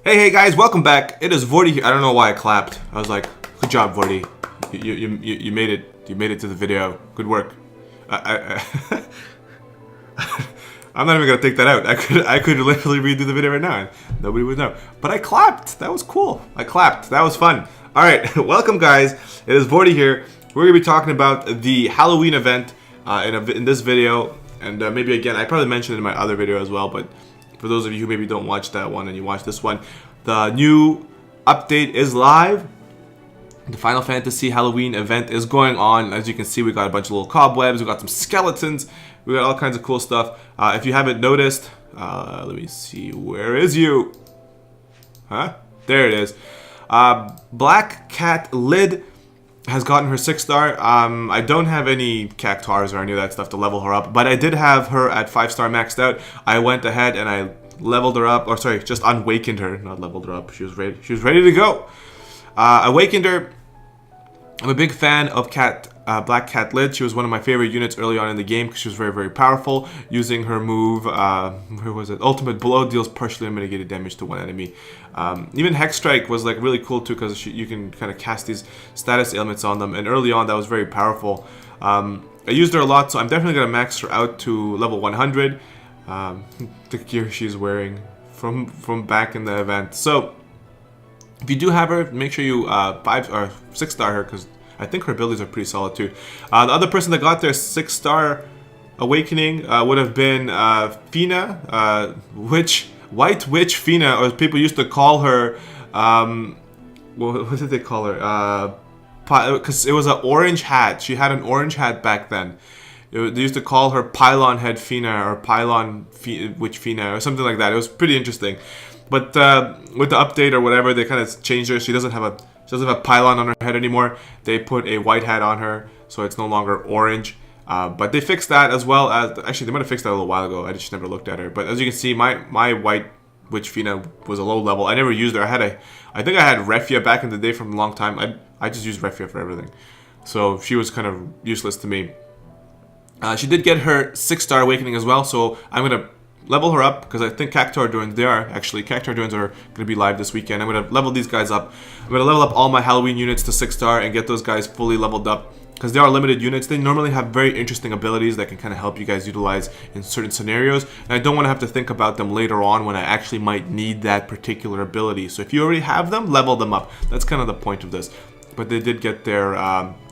Hey guys, welcome back. It is Vortie here. I don't know why I clapped. I was like, good job, Vortie. You made it. You made it to the video. Good work. I'm not even gonna take that out. I could literally redo the video right now and nobody would know. But I clapped. That was cool. I clapped. That was fun. All right, welcome guys. It is Vortie here. We're gonna be talking about the Halloween event in this video, and maybe again I probably mentioned it in my other video as well, but for those of you who maybe don't watch that one and you watch this one, the new update is live. The Final Fantasy Halloween event is going on. As you can see, we got a bunch of little cobwebs, we got some skeletons, we got all kinds of cool stuff. If you haven't noticed, let me see, where is you? Huh? There it is. Black Cat Lid has gotten her 6-star. I don't have any cactars or any of that stuff to level her up, but I did have her at 5-star maxed out. I went ahead and I leveled her up, or sorry, just awakened her, not leveled her up. She was ready to go. Awakened her. I'm a big fan of Black Cat Lid. She was one of my favorite units early on in the game because she was very, very powerful. Using her move, where was it? Ultimate Blow deals partially unmitigated damage to one enemy. Even Hex Strike was like really cool too because you can kind of cast these status ailments on them. And early on, that was very powerful. I used her a lot, so I'm definitely gonna max her out to level 100. The gear she's wearing from back in the event. So if you do have her, make sure you 5 or 6-star her because I think her abilities are pretty solid too. The other person that got their 6-star awakening would have been Fina, White Witch Fina, or people used to call her. What did they call her? Because it was an orange hat. She had an orange hat back then. They used to call her Pylon Head Fina or Pylon Witch Fina or something like that. It was pretty interesting. But with the update or whatever, they kind of changed her. She doesn't have a pylon on her head anymore. They put a white hat on her, so it's no longer orange. But they fixed that as well as actually they might have fixed that a little while ago. I just never looked at her. But as you can see, my White Witch Fina was a low level. I never used her. I think I had Refia back in the day from a long time. I just used Refia for everything, so she was kind of useless to me. She did get her 6-star awakening as well, so I'm gonna level her up because I think Cactuar Drones, Cactuar Drones are going to be live this weekend. I'm going to level these guys up. I'm going to level up all my Halloween units to 6-star and get those guys fully leveled up because they are limited units. They normally have very interesting abilities that can kind of help you guys utilize in certain scenarios, and I don't want to have to think about them later on when I actually might need that particular ability. So if you already have them, level them up. That's kind of the point of this. But they did get their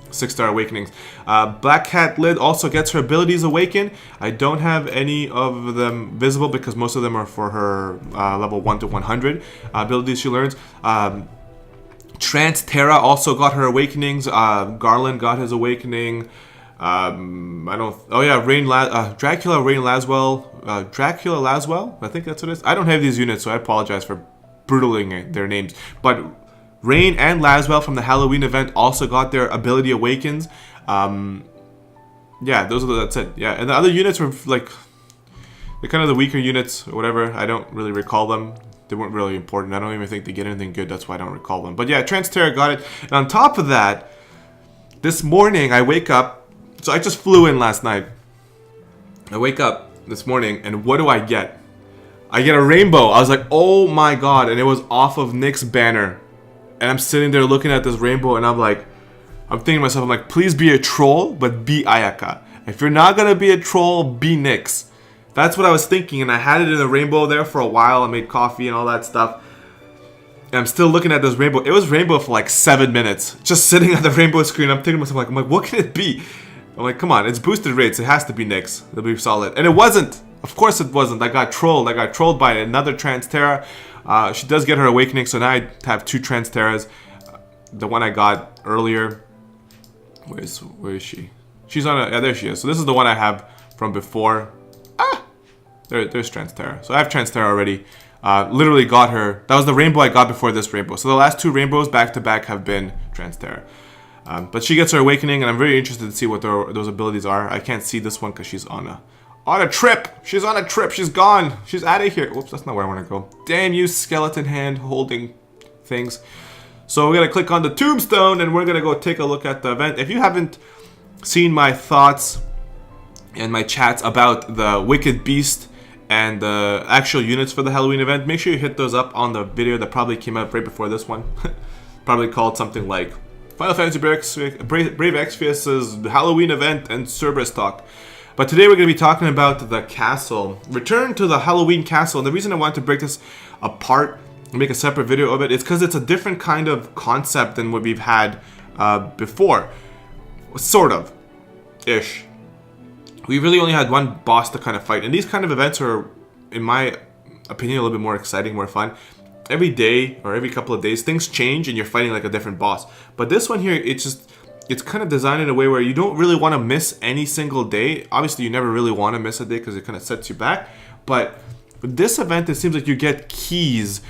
6-star awakenings. Black Cat Lid also gets her abilities awakened. I don't have any of them visible because most of them are for her level 1 to 100 abilities she learns. Trance Terra also got her awakenings. Garland got his awakening. Dracula Rain Laswell. Dracula Laswell? I think that's what it is. I don't have these units, so I apologize for brutaling their names. But Rain and Laswell from the Halloween event also got their ability awakens. Yeah, that's it. Yeah, and the other units were like, they're kind of the weaker units or whatever. I don't really recall them. They weren't really important. I don't even think they get anything good. That's why I don't recall them. But yeah, Transterra got it. And on top of that, this morning I wake up. So I just flew in last night. I wake up this morning and what do I get? I get a rainbow. I was like, oh my god. And it was off of Nick's banner. And I'm sitting there looking at this rainbow and I'm thinking to myself, I'm like, please be a troll, but be Ayaka. If you're not going to be a troll, be Nyx. That's what I was thinking, and I had it in the rainbow there for a while. I made coffee and all that stuff. And I'm still looking at this rainbow. It was rainbow for like 7 minutes. Just sitting at the rainbow screen, I'm thinking to myself, I'm like, what can it be? I'm like, come on, it's boosted rates. It has to be Nyx. It'll be solid. And it wasn't. Of course it wasn't. I got trolled. I got trolled by another Transterra. She does get her awakening, so now I have 2 Transterras. The one I got earlier. Where is she? She's on a... Yeah, there she is. So this is the one I have from before. There's Transterra. So I have Transterra already. Literally got her. That was the rainbow I got before this rainbow. So the last 2 rainbows back to back have been Transterra. But she gets her awakening, and I'm very interested to see what those abilities are. I can't see this one because she's on a trip. She's on a trip. She's gone. She's out of here. Whoops, that's not where I want to go. Damn you, skeleton hand holding things. So we're going to click on the tombstone, and we're going to go take a look at the event. If you haven't seen my thoughts and my chats about the Wicked Beast and the actual units for the Halloween event, make sure you hit those up on the video that probably came out right before this one. Probably called something like Final Fantasy Brave Exvius's Halloween event and Cerberus talk. But today we're going to be talking about the castle. Return to the Halloween castle. And the reason I wanted to break this apart and make a separate video of it is because it's a different kind of concept than what we've had before. Sort of. Ish. We really only had one boss to kind of fight. And these kind of events are, in my opinion, a little bit more exciting, more fun. Every day or every couple of days, things change and you're fighting like a different boss. But this one here, it's kind of designed in a way where you don't really want to miss any single day. Obviously, you never really want to miss a day because it kind of sets you back. But with this event, it seems like you get keys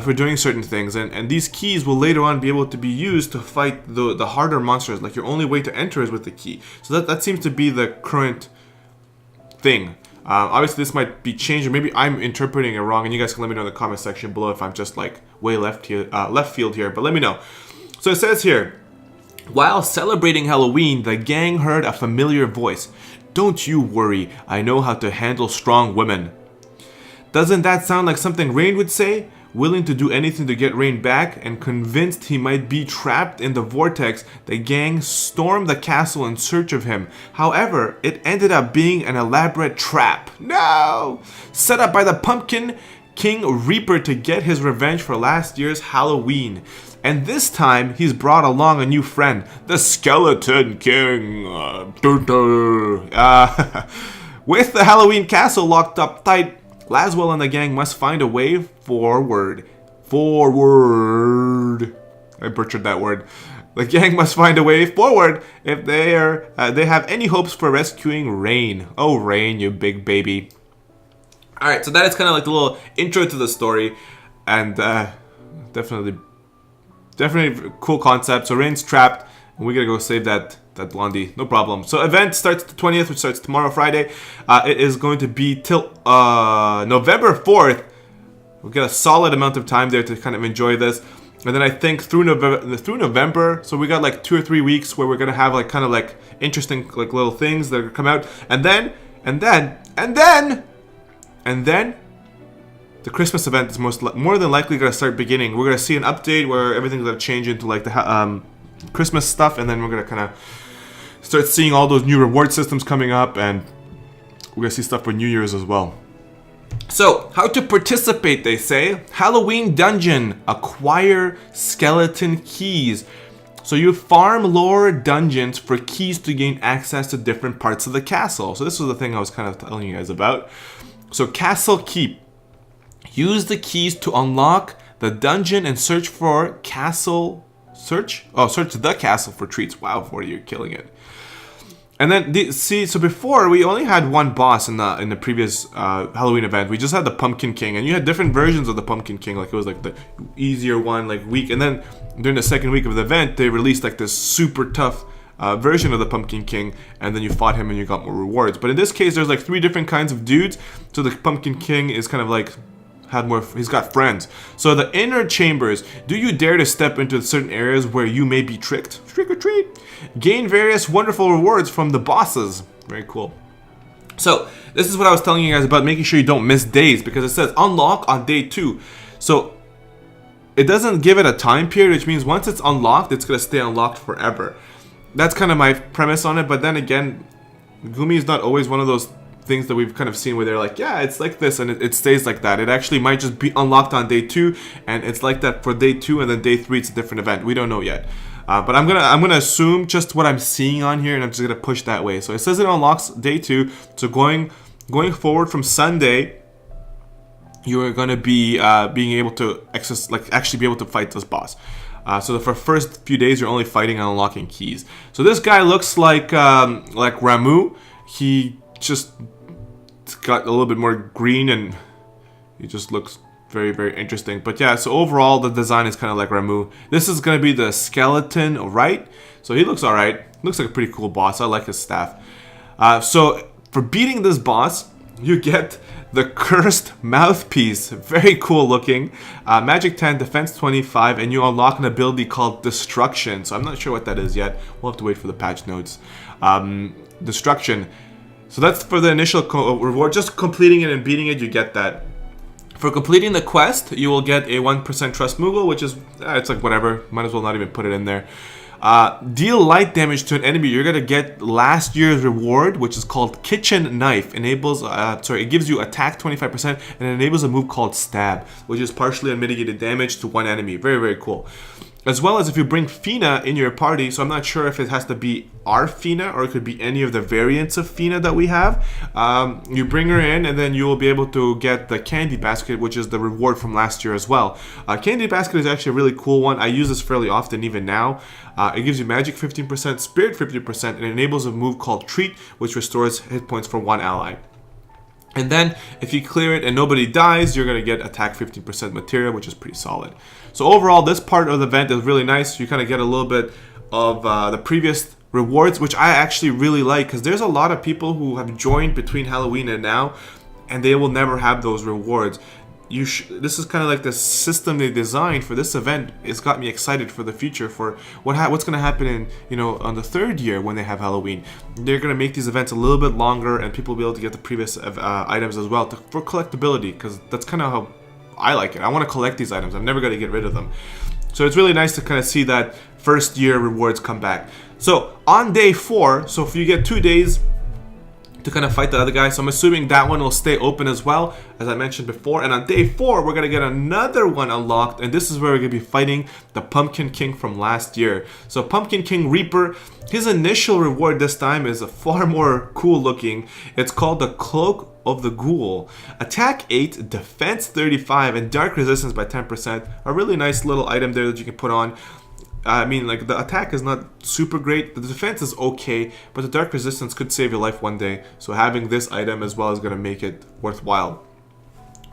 for doing certain things. And these keys will later on be able to be used to fight the harder monsters. Like your only way to enter is with the key. So that seems to be the current thing. Obviously, this might be changed, or maybe I'm interpreting it wrong, and you guys can let me know in the comment section below if I'm just like way left field here. But let me know. So it says here, while celebrating Halloween, the gang heard a familiar voice. "Don't you worry, I know how to handle strong women." Doesn't that sound like something Rain would say? Willing to do anything to get Rain back, and convinced he might be trapped in the vortex, the gang stormed the castle in search of him. However, it ended up being an elaborate trap. No! Set up by the Pumpkin King Reaper to get his revenge for last year's Halloween. And this time, he's brought along a new friend, the Skeleton King. With the Halloween castle locked up tight, Laswell and the gang must find a way forward. I butchered that word. The gang must find a way forward if they have any hopes for rescuing Rain. Oh, Rain, you big baby. Alright, so that is kind of like the little intro to the story. And definitely cool concept. So Rain's trapped, and we gotta go save that blondie, no problem. So event starts the 20th, which starts tomorrow, Friday. It is going to be till November 4th. We'll get a solid amount of time there to kind of enjoy this. And then I think through November, so we got like 2 or 3 weeks where we're gonna have like kind of like interesting like little things that come out. And then the Christmas event is more than likely gonna start beginning. We're gonna see an update where everything's gonna change into like the Christmas stuff, and then we're gonna kind of start seeing all those new reward systems coming up, and we're gonna see stuff for New Year's as well. So, how to participate, they say. Halloween dungeon. Acquire skeleton keys. So you farm lore dungeons for keys to gain access to different parts of the castle. So this was the thing I was kind of telling you guys about. So Castle Keep. Use the keys to unlock the dungeon and search for castle... Search the castle for treats. Wow, Vortie, you're killing it. And then, so before, we only had one boss in the previous Halloween event. We just had the Pumpkin King, and you had different versions of the Pumpkin King. Like, it was like the easier one, like weak. And then, during the second week of the event, they released like this super tough version of the Pumpkin King, and then you fought him and you got more rewards. But in this case, there's like 3 different kinds of dudes. So the Pumpkin King is kind of like... he's got friends. So the inner chambers. Do you dare to step into certain areas where you may be tricked? Trick or treat. Gain various wonderful rewards from the bosses. Very cool. So this is what I was telling you guys about making sure you don't miss days, because it says unlock on day 2. So it doesn't give it a time period, which means once it's unlocked, it's going to stay unlocked forever. That's kind of my premise on it. But then again, Gumi is not always one of those things that we've kind of seen where they're like, yeah, it's like this, and it stays like that. It actually might just be unlocked on day 2, and it's like that for day 2, and then day 3 it's a different event. We don't know yet, but I'm gonna assume just what I'm seeing on here, and I'm just gonna push that way. So it says it unlocks day 2. So going forward from Sunday, you are gonna be being able to actually be able to fight this boss. So for the first few days, you're only fighting and unlocking keys. So this guy looks like Ramu. He just got a little bit more green, and he just looks very, very interesting. But yeah, so overall the design is kind of like Ramu. This is going to be the skeleton, right? So he looks alright. Looks like a pretty cool boss. I like his staff. So for beating this boss, you get the Cursed Mouthpiece. Very cool looking. Magic 10, Defense 25, and you unlock an ability called Destruction. So I'm not sure what that is yet. We'll have to wait for the patch notes. Destruction. So that's for the initial reward. Just completing it and beating it, you get that. For completing the quest, you will get a 1% trust Moogle, which is, it's like whatever. Might as well not even put it in there. Deal light damage to an enemy. You're gonna get last year's reward, which is called Kitchen Knife. Enables, it gives you attack 25% and enables a move called Stab, which is partially unmitigated damage to one enemy. Very, very cool. As well as if you bring Fina in your party, so I'm not sure if it has to be our Fina or it could be any of the variants of Fina that we have. You bring her in and then you will be able to get the Candy Basket, which is the reward from last year as well. Candy Basket is actually a really cool one. I use this fairly often even now. It gives you magic 15%, spirit 50%, and enables a move called Treat, which restores hit points for one ally. And then, if you clear it and nobody dies, you're going to get attack 15% material, which is pretty solid. So overall, this part of the event is really nice. You kind of get a little bit of the previous rewards, which I actually really like, because there's a lot of people who have joined between Halloween and now, and they will never have those rewards. This is kind of like the system they designed for this event. It's got me excited for the future, for what's going to happen in, on the third year when they have Halloween. They're going to make these events a little bit longer, and people will be able to get the previous items as well for collectability, because that's kind of how I like it. I want to collect these items. I'm never going to get rid of them. So it's really nice to kind of see that first year rewards come back. So on day 4, so if you get 2 days to kind of fight the other guy, so I'm assuming that one will stay open as well, as I mentioned before. And on day 4, we're gonna get another one unlocked, and this is where we're gonna be fighting the Pumpkin King from last year. So Pumpkin King Reaper, his initial reward this time is a far more cool looking. It's called the Cloak of the Ghoul. Attack 8, defense 35, and dark resistance by 10%. A really nice little item there that you can put on. I mean, like, the attack is not super great, the defense is okay, but the dark resistance could save your life one day, so having this item as well is going to make it worthwhile.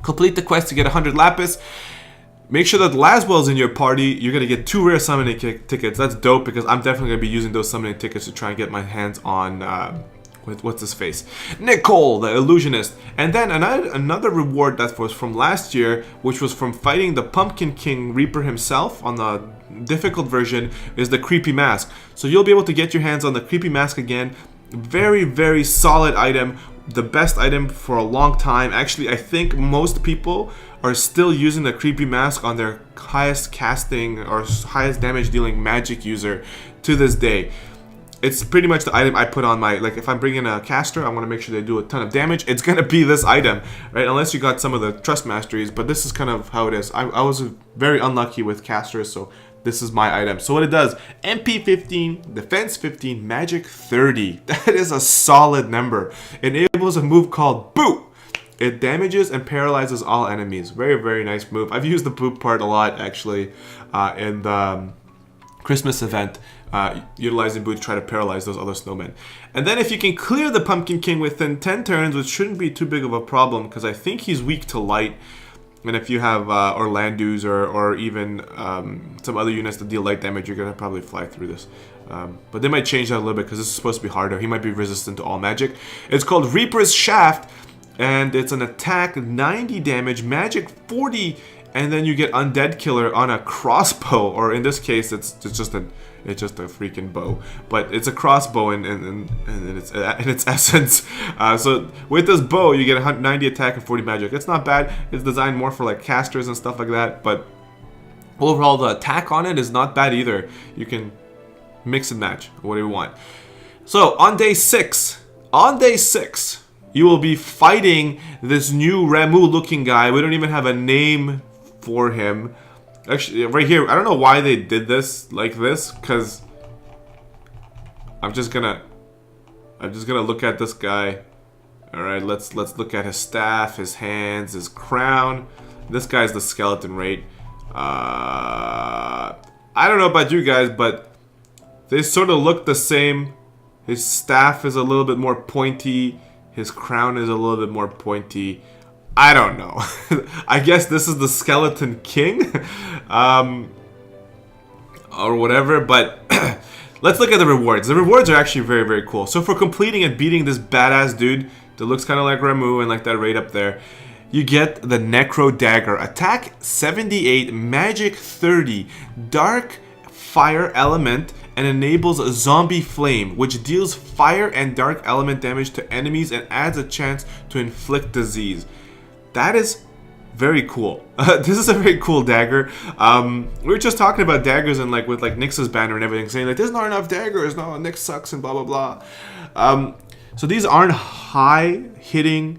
Complete the quest to get 100 Lapis. Make sure that Laswell is in your party. You're going to get 2 rare summoning tickets. That's dope, because I'm definitely going to be using those summoning tickets to try and get my hands on with what's his face, NICHOL, the illusionist. And then another reward that was from last year, which was from fighting the Pumpkin King Reaper himself on the difficult version, is the Creepy Mask. So you'll be able to get your hands on the Creepy Mask again. Very, very solid item. The best item for a long time. Actually, I think most people are still using the Creepy Mask on their highest casting or highest damage dealing magic user to this day. It's pretty much the item I put on my, like, if I'm bringing a caster, I want to make sure they do a ton of damage. It's going to be this item, right? Unless you got some of the trust masteries, but this is kind of how it is. I was very unlucky with casters, so this is my item. So what it does, MP 15, defense 15, magic 30. That is a solid number. It enables a move called Boot. It damages and paralyzes all enemies. Very, very nice move. I've used the Boot part a lot, actually, in the Christmas event. Utilizing Boot to try to paralyze those other snowmen. And then if you can clear the Pumpkin King within 10 turns, which shouldn't be too big of a problem, because I think he's weak to light. And if you have Orlandus or even some other units that deal light damage, you're going to probably fly through this. But they might change that a little bit, because this is supposed to be harder. He might be resistant to all magic. It's called Reaper's Shaft, and it's an attack 90 damage, magic 40, and then you get Undead Killer on a crossbow, or in this case, it's just a freaking bow, but it's a crossbow in its essence. So with this bow, you get 90 attack and 40 magic. It's not bad. It's designed more for like casters and stuff like that, but overall the attack on it is not bad either. You can mix and match whatever you want. So on day 6, you will be fighting this new Ramu looking guy. We don't even have a name for him. Actually, right here, I don't know why they did this like this, because I'm just gonna look at this guy. Alright, let's look at his staff, his hands, his crown. This guy's the skeleton rate. I don't know about you guys, but they sort of look the same. His staff is a little bit more pointy. His crown is a little bit more pointy. I don't know. I guess this is the Skeleton King. Or whatever, but let's look at the rewards. The rewards are actually very, very cool. So for completing and beating this badass dude that looks kind of like Ramu and like that right up there, you get the Necro Dagger. Attack 78, magic 30, dark fire element, and enables a zombie flame, which deals fire and dark element damage to enemies and adds a chance to inflict disease. That is very cool. This is a very cool dagger. We were just talking about daggers and like with like Nyx's banner and everything, saying like there's not enough daggers, no, Nyx sucks and blah blah blah. So these aren't high hitting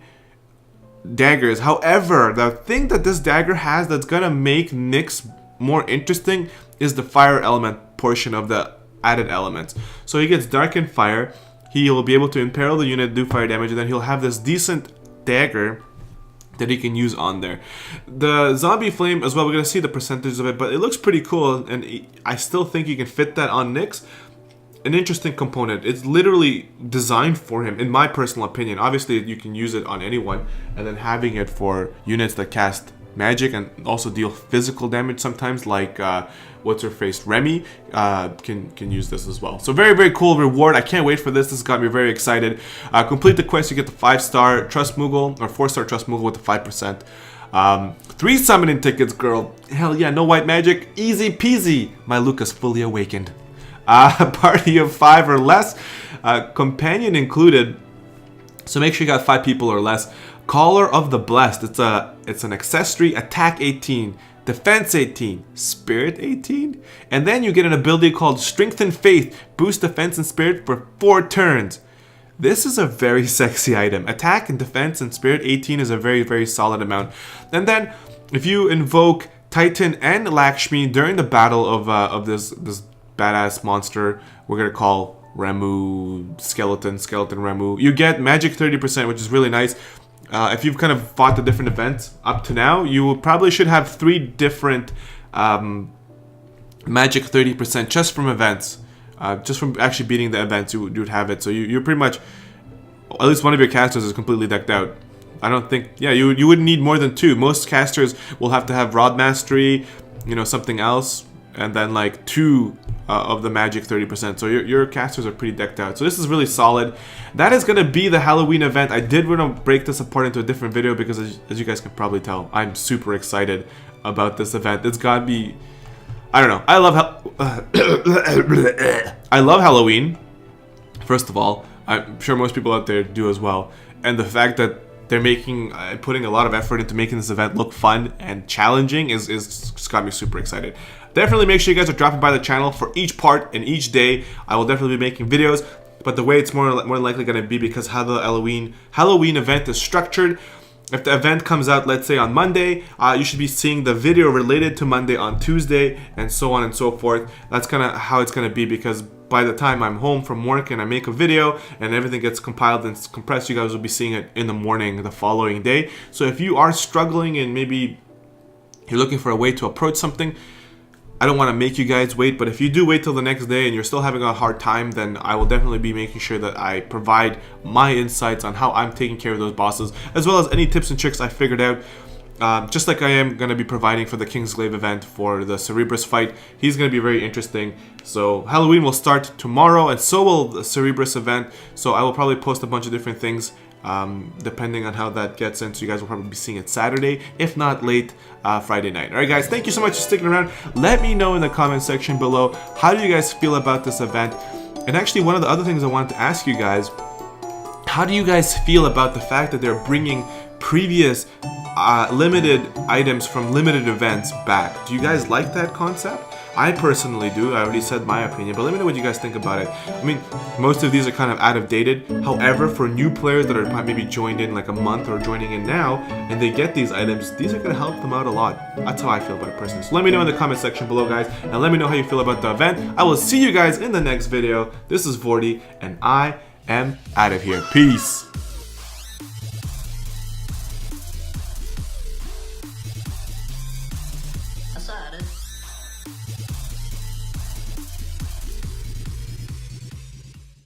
daggers. However, the thing that this dagger has that's gonna make Nyx more interesting is the fire element portion of the added elements. So he gets dark and fire. He will be able to imperil the unit, do fire damage, and then he'll have this decent dagger that he can use on there. The zombie flame as well, we're gonna see the percentage of it, but it looks pretty cool, and I still think you can fit that on Nyx. An interesting component. It's literally designed for him, in my personal opinion. Obviously, you can use it on anyone, and then having it for units that cast magic and also deal physical damage sometimes, like what's her face, Remy, can use this as well. So very, very cool reward. I can't wait for this. This got me very excited. Complete the quest, you get the 5-star Trust Moogle, or 4-star Trust Moogle with the 5%. 3 summoning tickets, girl. Hell yeah, no white magic. Easy peasy. My Luca's fully awakened. A party of 5 or less. Companion included. So make sure you got 5 people or less. Collar of the Blessed. It's an accessory. Attack 18. Defense 18, Spirit 18, and then you get an ability called Strengthen Faith, boost defense and spirit for 4 turns. This is a very sexy item. Attack and defense and spirit 18 is a very, very solid amount. And then if you invoke Titan and Lakshmi during the battle of this badass monster, we're gonna call Ramu Skeleton Ramu, you get magic 30%, which is really nice. If you've kind of fought the different events up to now, you probably should have 3 different magic 30% just from events. Just from actually beating the events, you would have it. So you're pretty much, at least one of your casters is completely decked out. I don't think, yeah, you wouldn't need more than 2. Most casters will have to have Rod Mastery, something else, and then like 2 of the magic 30%. So your casters are pretty decked out. So this is really solid. That is going to be the Halloween event. I did want to break this apart into a different video because as you guys can probably tell, I'm super excited about this event. It's got to be, I don't know. I love Halloween. First of all, I'm sure most people out there do as well. And the fact that they're putting a lot of effort into making this event look fun and challenging is just got me super excited. Definitely make sure you guys are dropping by the channel for each part and each day. I will definitely be making videos, but the way it's more likely going to be because how the Halloween event is structured. If the event comes out, let's say on Monday, you should be seeing the video related to Monday on Tuesday, and so on and so forth. That's kind of how it's going to be, because by the time I'm home from work and I make a video and everything gets compiled and compressed, you guys will be seeing it in the morning the following day. So if you are struggling and maybe you're looking for a way to approach something, I don't want to make you guys wait, but if you do wait till the next day and you're still having a hard time, then I will definitely be making sure that I provide my insights on how I'm taking care of those bosses, as well as any tips and tricks I figured out. Just like I am going to be providing for the Kingsglaive event for the Cerberus fight. He's going to be very interesting. So Halloween will start tomorrow, and so will the Cerberus event. So I will probably post a bunch of different things depending on how that gets in. So you guys will probably be seeing it Saturday, if not late Friday night. Alright guys, thank you so much for sticking around. Let me know in the comment section below, how do you guys feel about this event? And actually, one of the other things I wanted to ask you guys, how do you guys feel about the fact that they're bringing previous limited items from limited events back? Do you guys like that concept? I personally do. I already said my opinion, but let me know what you guys think about it. I mean, most of these are kind of out of dated. However, for new players that are maybe joined in like a month or joining in now, and they get these items, these are going to help them out a lot. That's how I feel about it personally. So let me know in the comment section below, guys, and let me know how you feel about the event. I will see you guys in the next video. This is Vortie, and I am out of here. Peace. Aside.